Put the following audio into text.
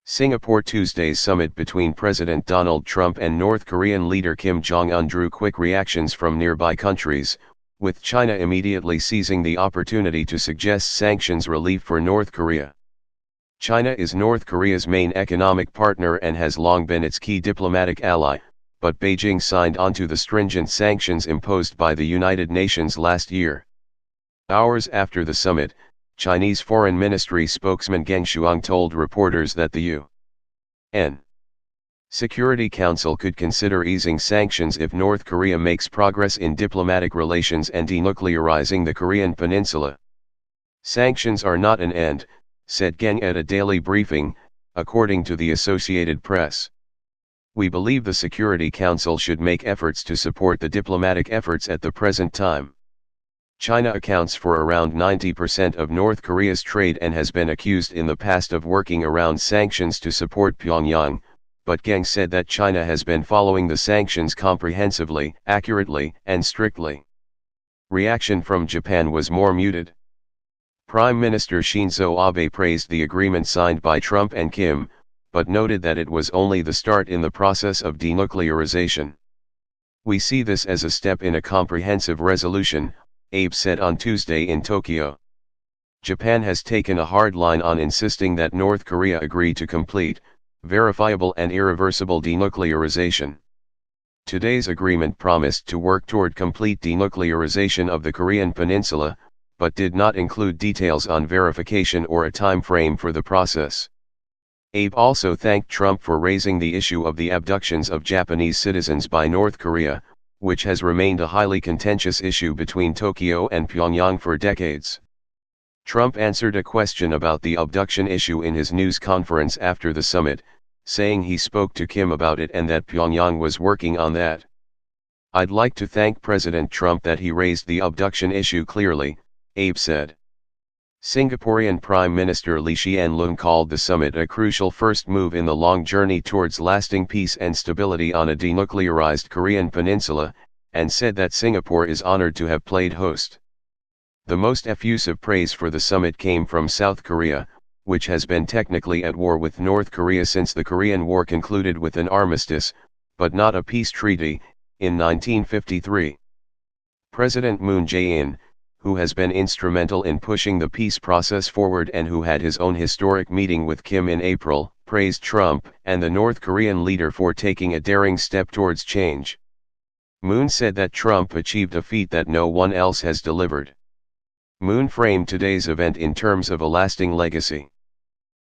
Singapore Tuesday's summit between President Donald Trump and North Korean leader Kim Jong-un drew quick reactions from nearby countries, with China immediately seizing the opportunity to suggest sanctions relief for North Korea. China is North Korea's main economic partner and has long been its key diplomatic ally, but Beijing signed onto the stringent sanctions imposed by the United Nations last year. Hours after the summit, Chinese Foreign Ministry spokesman Geng Shuang told reporters that the UN Security Council could consider easing sanctions if North Korea makes progress in diplomatic relations and denuclearizing the Korean Peninsula. Sanctions are not an end, said Geng at a daily briefing, according to the Associated Press. We believe the Security Council should make efforts to support the diplomatic efforts at the present time. China accounts for around 90% of North Korea's trade and has been accused in the past of working around sanctions to support Pyongyang, but Geng said that China has been following the sanctions comprehensively, accurately, and strictly. Reaction from Japan was more muted. Prime Minister Shinzo Abe praised the agreement signed by Trump and Kim, but noted that it was only the start in the process of denuclearization. We see this as a step in a comprehensive resolution, Abe said on Tuesday in Tokyo. Japan has taken a hard line on insisting that North Korea agree to complete, verifiable and irreversible denuclearization. Today's agreement promised to work toward complete denuclearization of the Korean Peninsula, but did not include details on verification or a time frame for the process. Abe also thanked Trump for raising the issue of the abductions of Japanese citizens by North Korea, which has remained a highly contentious issue between Tokyo and Pyongyang for decades. Trump answered a question about the abduction issue in his news conference after the summit, saying he spoke to Kim about it and that Pyongyang was working on that. I'd like to thank President Trump that he raised the abduction issue clearly, Abe said. Singaporean Prime Minister Lee Hsien Loong called the summit a crucial first move in the long journey towards lasting peace and stability on a denuclearized Korean peninsula, and said that Singapore is honored to have played host. The most effusive praise for the summit came from South Korea, which has been technically at war with North Korea since the Korean War concluded with an armistice, but not a peace treaty, in 1953. President Moon Jae-in, who has been instrumental in pushing the peace process forward and who had his own historic meeting with Kim in April, praised Trump and the North Korean leader for taking a daring step towards change. Moon said that Trump achieved a feat that no one else has delivered. Moon framed today's event in terms of a lasting legacy.